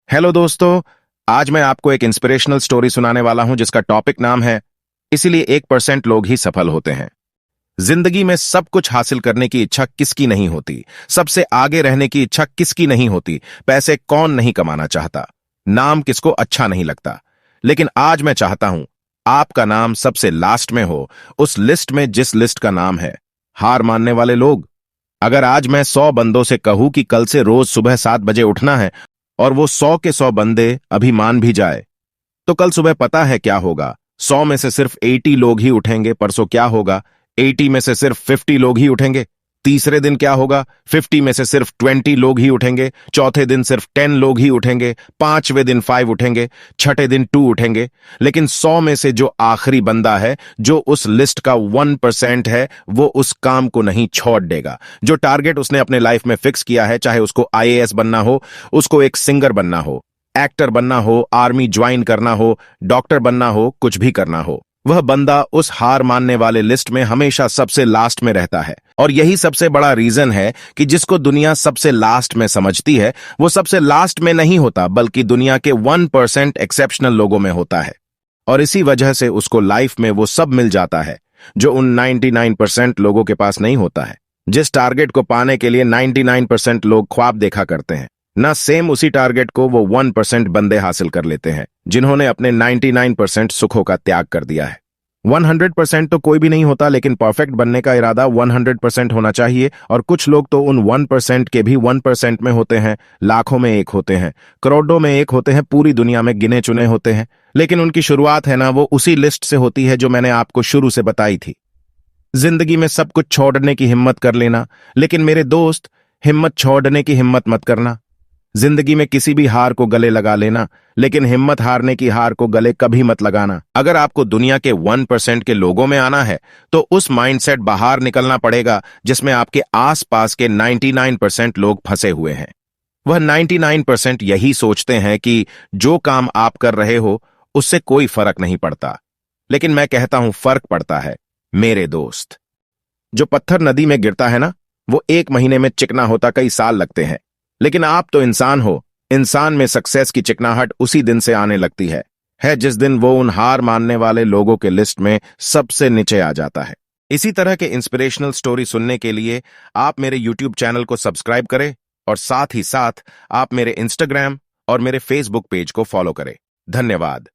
Hello दोस्तों। आज मैं आपको एक इंस्पिरेशनल स्टोरी सुनाने वाला हूं जिसका टॉपिक नाम है इसीलिए 1% लोग ही सफल होते हैं। जिंदगी में सब कुछ हासिल करने की इच्छा किसकी नहीं होती, सबसे आगे रहने की इच्छा किसकी नहीं होती, पैसे कौन नहीं कमाना चाहता, नाम किसको अच्छा नहीं लगता। लेकिन आज मैं चाहता हूं आपका नाम सबसे लास्ट में हो, उस लिस्ट में जिस लिस्ट का नाम है हार मानने वाले लोग। अगर आज मैं 100 बंदों से कहूं कि कल से रोज सुबह 7 बजे उठना है और वो 100 के 100 बंदे अभी मान भी जाए, तो कल सुबह पता है क्या होगा? 100 में से सिर्फ 80 लोग ही उठेंगे। परसों क्या होगा? 80 में से सिर्फ 50 लोग ही उठेंगे। तीसरे दिन क्या होगा? 50 में से सिर्फ 20 लोग ही उठेंगे। चौथे दिन सिर्फ 10 लोग ही उठेंगे। पांचवें दिन 5 उठेंगे। छठे दिन 2 उठेंगे। लेकिन 100 में से जो आखिरी बंदा है, जो उस लिस्ट का 1% है, वो उस काम को नहीं छोड़ देगा। जो टारगेट उसने अपने लाइफ में फिक्स किया है, चाहे उसको आईएएस बनना हो, उसको एक सिंगर बनना हो, एक्टर बनना हो, आर्मी ज्वाइन करना हो, डॉक्टर बनना हो, कुछ भी करना हो, वह बंदा उस हार मानने वाले लिस्ट में हमेशा सबसे लास्ट में रहता है। और यही सबसे बड़ा रीजन है कि जिसको दुनिया सबसे लास्ट में समझती है, वो सबसे लास्ट में नहीं होता, बल्कि दुनिया के 1% एक्सेप्शनल लोगों में होता है। और इसी वजह से उसको लाइफ में वो सब मिल जाता है जो उन 99% लोगों के पास नहीं होता है। जिस टारगेट को पाने के लिए 99% लोग ख्वाब देखा करते हैं, ना सेम उसी टारगेट को वो 1% बंदे हासिल कर लेते हैं जिन्होंने अपने 99% सुखों का त्याग कर दिया है। 100% तो कोई भी नहीं होता, लेकिन परफेक्ट बनने का इरादा 100% होना चाहिए। और कुछ लोग तो उन 1% के भी 1% में होते हैं, लाखों में एक होते हैं, करोड़ों में एक होते हैं, पूरी दुनिया में गिने चुने होते हैं। लेकिन उनकी शुरुआत है ना, वो उसी लिस्ट से होती है जो मैंने आपको शुरू से बताई थी। जिंदगी में सब कुछ छोड़ने की हिम्मत कर लेना, लेकिन मेरे दोस्त, हिम्मत छोड़ने की हिम्मत मत करना। जिंदगी में किसी भी हार को गले लगा लेना, लेकिन हिम्मत हारने की हार को गले कभी मत लगाना। अगर आपको दुनिया के 1% के लोगों में आना है, तो उस माइंडसेट बाहर निकलना पड़ेगा जिसमें आपके आसपास के 99% लोग फंसे हुए हैं। वह 99% यही सोचते हैं कि जो काम आप कर रहे हो उससे कोई फर्क नहीं पड़ता। लेकिन मैं कहता हूं फर्क पड़ता है मेरे दोस्त। जो पत्थर नदी में गिरता है ना, वो 1 महीने में चिकना होता कई साल लगते हैं। लेकिन आप तो इंसान हो, इंसान में सक्सेस की चिकनाहट उसी दिन से आने लगती है जिस दिन वो उन हार मानने वाले लोगों के लिस्ट में सबसे नीचे आ जाता है। इसी तरह के इंस्पिरेशनल स्टोरी सुनने के लिए आप मेरे यूट्यूब चैनल को सब्सक्राइब करें और साथ ही साथ आप मेरे इंस्टाग्राम और मेरे फेसबुक पेज को फॉलो करें। धन्यवाद।